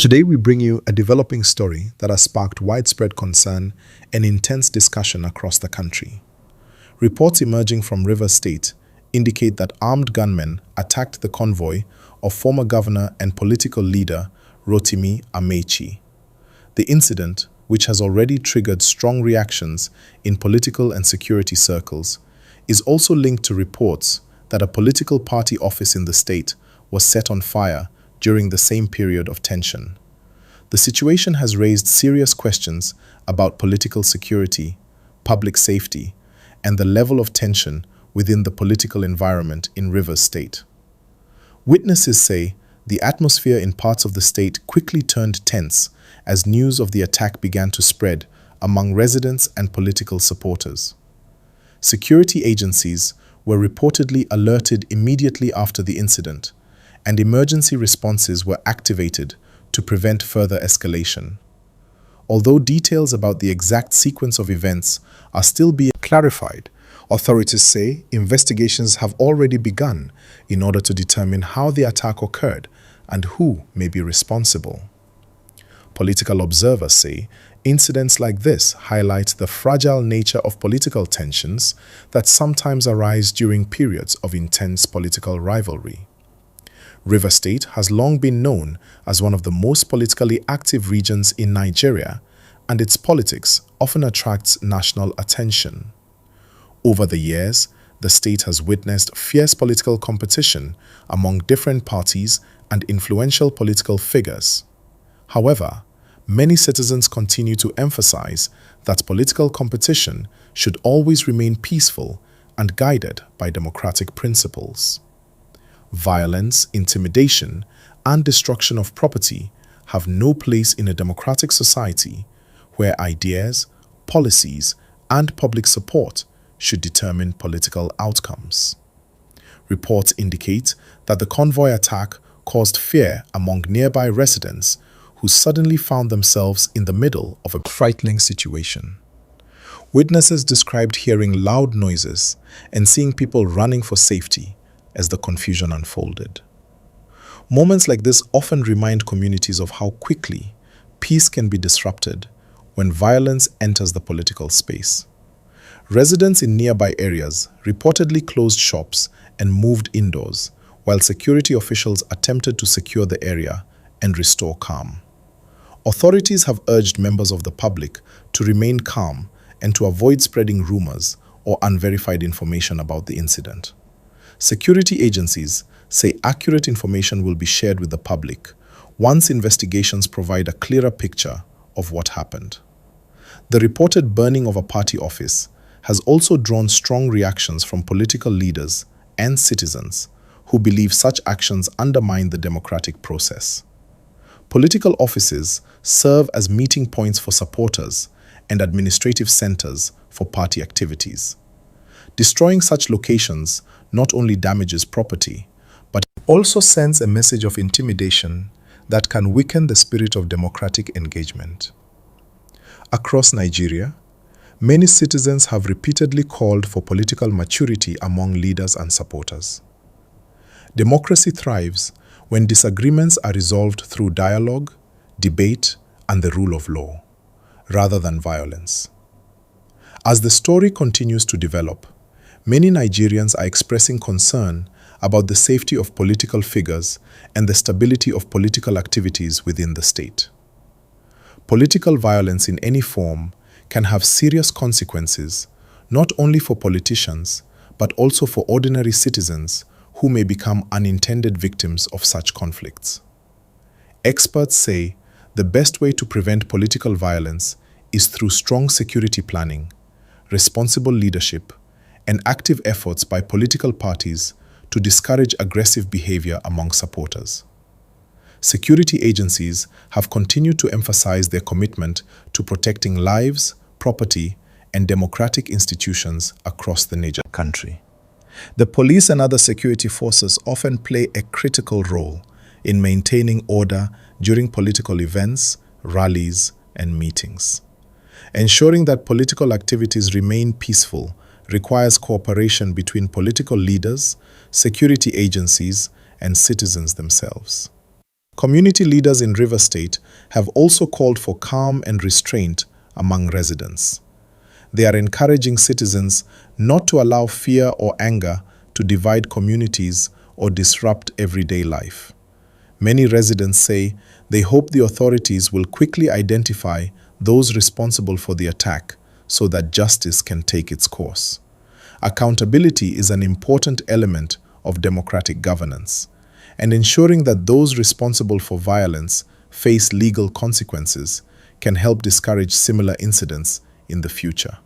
Today we bring you a developing story that has sparked widespread concern and intense discussion across the country. Reports emerging from Rivers State indicate that armed gunmen attacked the convoy of former governor and political leader Rotimi Amaechi. The incident, which has already triggered strong reactions in political and security circles, is also linked to reports that a political party office in the state was set on fire during the same period of tension. The situation has raised serious questions about political security, public safety, and the level of tension within the political environment in Rivers State. Witnesses say the atmosphere in parts of the state quickly turned tense as news of the attack began to spread among residents and political supporters. Security agencies were reportedly alerted immediately after the incident, and emergency responses were activated to prevent further escalation. Although details about the exact sequence of events are still being clarified, authorities say investigations have already begun in order to determine how the attack occurred and who may be responsible. Political observers say incidents like this highlight the fragile nature of political tensions that sometimes arise during periods of intense political rivalry. Rivers State has long been known as one of the most politically active regions in Nigeria, and its politics often attracts national attention. Over the years, the state has witnessed fierce political competition among different parties and influential political figures. However, many citizens continue to emphasize that political competition should always remain peaceful and guided by democratic principles. Violence, intimidation, and destruction of property have no place in a democratic society where ideas, policies, and public support should determine political outcomes. Reports indicate that the convoy attack caused fear among nearby residents who suddenly found themselves in the middle of a frightening situation. Witnesses described hearing loud noises and seeing people running for safety as the confusion unfolded. Moments like this often remind communities of how quickly peace can be disrupted when violence enters the political space. Residents in nearby areas reportedly closed shops and moved indoors, while security officials attempted to secure the area and restore calm. Authorities have urged members of the public to remain calm and to avoid spreading rumors or unverified information about the incident. Security agencies say accurate information will be shared with the public once investigations provide a clearer picture of what happened. The reported burning of a party office has also drawn strong reactions from political leaders and citizens who believe such actions undermine the democratic process. Political offices serve as meeting points for supporters and administrative centers for party activities. Destroying such locations not only damages property, but also sends a message of intimidation that can weaken the spirit of democratic engagement. Across Nigeria, many citizens have repeatedly called for political maturity among leaders and supporters. Democracy thrives when disagreements are resolved through dialogue, debate, and the rule of law, rather than violence. As the story continues to develop, many Nigerians are expressing concern about the safety of political figures and the stability of political activities within the state. Political violence in any form can have serious consequences, not only for politicians, but also for ordinary citizens who may become unintended victims of such conflicts. Experts say the best way to prevent political violence is through strong security planning, responsible leadership, and active efforts by political parties to discourage aggressive behavior among supporters. Security agencies have continued to emphasize their commitment to protecting lives, property, and democratic institutions across the Niger country. The police and other security forces often play a critical role in maintaining order during political events, rallies, and meetings. Ensuring that political activities remain peaceful requires cooperation between political leaders, security agencies, and citizens themselves. Community leaders in River State have also called for calm and restraint among residents. They are encouraging citizens not to allow fear or anger to divide communities or disrupt everyday life. Many residents say they hope the authorities will quickly identify those responsible for the attack so that justice can take its course. Accountability is an important element of democratic governance, and ensuring that those responsible for violence face legal consequences can help discourage similar incidents in the future.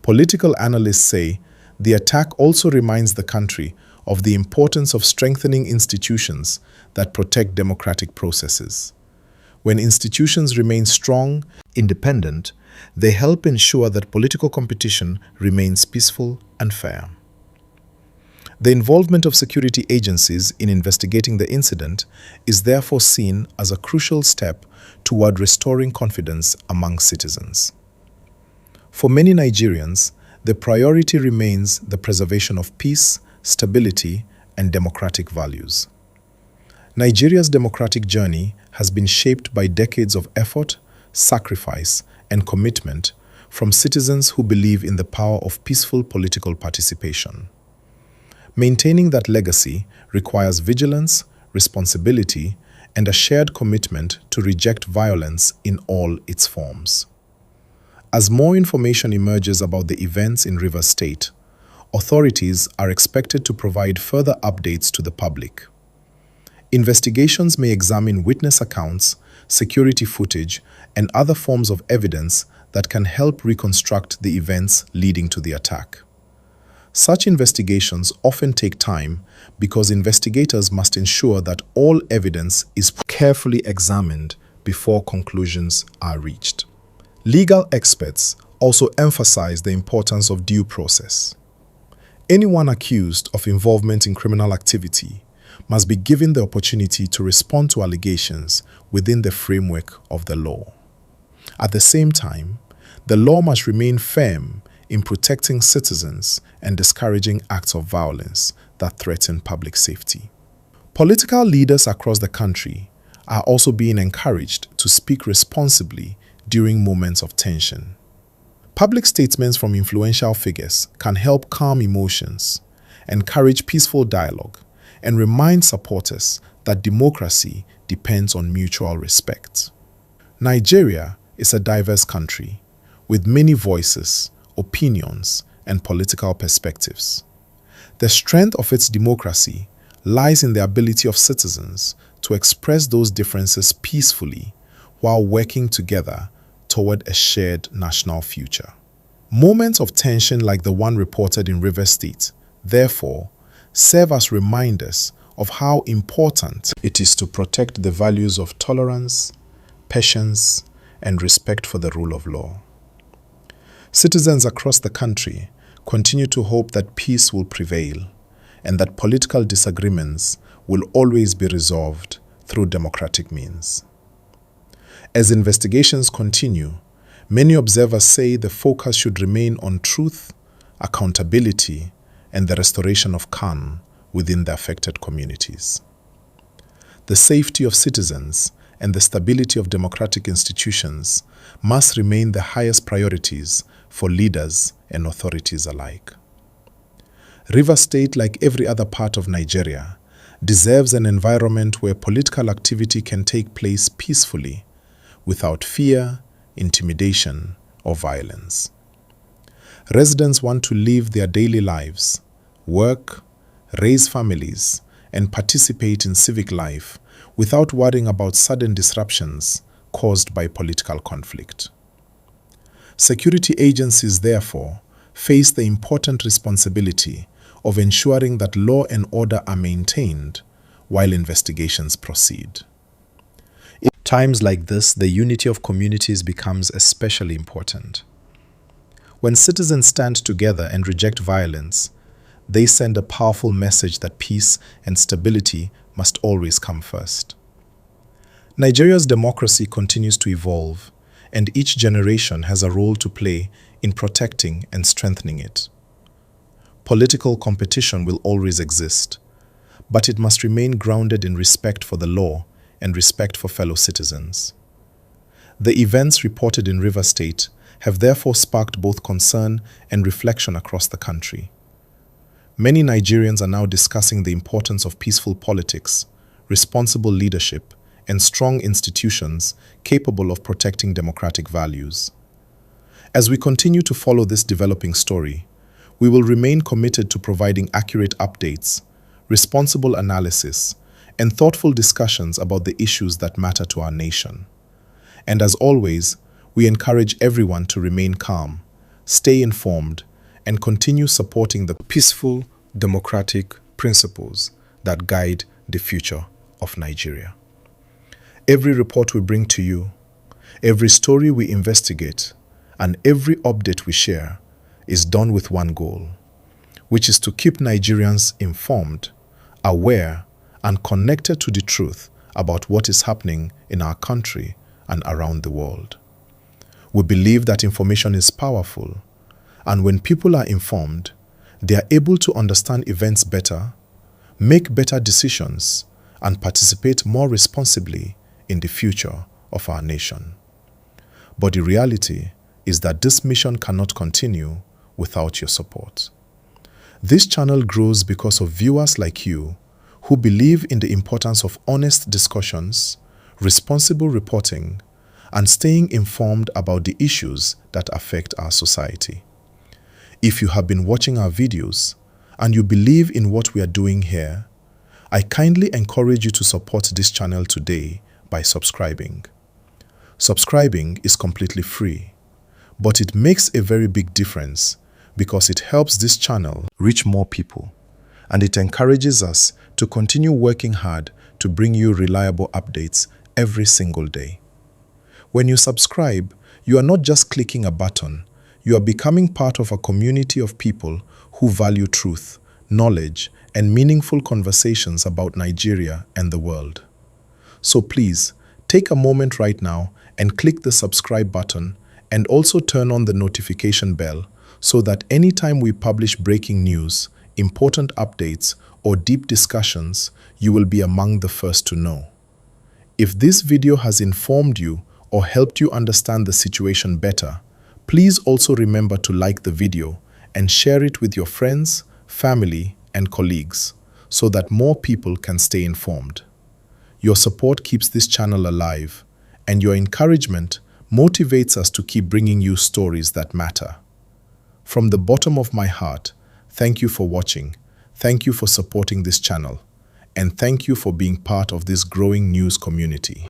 Political analysts say the attack also reminds the country of the importance of strengthening institutions that protect democratic processes. When institutions remain strong, independent, they help ensure that political competition remains peaceful and fair. The involvement of security agencies in investigating the incident is therefore seen as a crucial step toward restoring confidence among citizens. For many Nigerians, the priority remains the preservation of peace, stability, and democratic values. Nigeria's democratic journey has been shaped by decades of effort, sacrifice, and commitment from citizens who believe in the power of peaceful political participation. Maintaining that legacy requires vigilance, responsibility, and a shared commitment to reject violence in all its forms. As more information emerges about the events in Rivers State, authorities are expected to provide further updates to the public. Investigations may examine witness accounts, security footage, and other forms of evidence that can help reconstruct the events leading to the attack. Such investigations often take time because investigators must ensure that all evidence is carefully examined before conclusions are reached. Legal experts also emphasize the importance of due process. Anyone accused of involvement in criminal activity must be given the opportunity to respond to allegations within the framework of the law. At the same time, the law must remain firm in protecting citizens and discouraging acts of violence that threaten public safety. Political leaders across the country are also being encouraged to speak responsibly during moments of tension. Public statements from influential figures can help calm emotions, encourage peaceful dialogue, and remind supporters that democracy depends on mutual respect. Nigeria is a diverse country with many voices, opinions, and political perspectives. The strength of its democracy lies in the ability of citizens to express those differences peacefully while working together toward a shared national future. Moments of tension like the one reported in Rivers State, therefore, serve as reminders of how important it is to protect the values of tolerance, patience, and respect for the rule of law. Citizens across the country continue to hope that peace will prevail and that political disagreements will always be resolved through democratic means. As investigations continue, many observers say the focus should remain on truth, accountability, and the restoration of calm within the affected communities. The safety of citizens and the stability of democratic institutions must remain the highest priorities for leaders and authorities alike. Rivers State, like every other part of Nigeria, deserves an environment where political activity can take place peacefully, without fear, intimidation, or violence. Residents want to live their daily lives, work, raise families, and participate in civic life without worrying about sudden disruptions caused by political conflict. Security agencies, therefore, face the important responsibility of ensuring that law and order are maintained while investigations proceed. In times like this, the unity of communities becomes especially important. When citizens stand together and reject violence, they send a powerful message that peace and stability must always come first. Nigeria's democracy continues to evolve, and each generation has a role to play in protecting and strengthening it. Political competition will always exist, but it must remain grounded in respect for the law and respect for fellow citizens. The events reported in Rivers State have therefore sparked both concern and reflection across the country. Many Nigerians are now discussing the importance of peaceful politics, responsible leadership, and strong institutions capable of protecting democratic values. As we continue to follow this developing story, we will remain committed to providing accurate updates, responsible analysis, and thoughtful discussions about the issues that matter to our nation. And as always, we encourage everyone to remain calm, stay informed, and continue supporting the peaceful, democratic principles that guide the future of Nigeria. Every report we bring to you, every story we investigate, and every update we share is done with one goal, which is to keep Nigerians informed, aware, and connected to the truth about what is happening in our country and around the world. We believe that information is powerful, and when people are informed, they are able to understand events better, make better decisions, and participate more responsibly in the future of our nation. But the reality is that this mission cannot continue without your support. This channel grows because of viewers like you who believe in the importance of honest discussions, responsible reporting, and staying informed about the issues that affect our society. If you have been watching our videos and you believe in what we are doing here, I kindly encourage you to support this channel today by subscribing. Subscribing is completely free, but it makes a very big difference because it helps this channel reach more people, and it encourages us to continue working hard to bring you reliable updates every single day. When you subscribe, you are not just clicking a button, you are becoming part of a community of people who value truth, knowledge, and meaningful conversations about Nigeria and the world. So please, take a moment right now and click the subscribe button and also turn on the notification bell so that anytime we publish breaking news, important updates, or deep discussions, you will be among the first to know. If this video has informed you or helped you understand the situation better, please also remember to like the video and share it with your friends, family, and colleagues so that more people can stay informed. Your support keeps this channel alive, and your encouragement motivates us to keep bringing you stories that matter. From the bottom of my heart, thank you for watching, thank you for supporting this channel, and thank you for being part of this growing news community.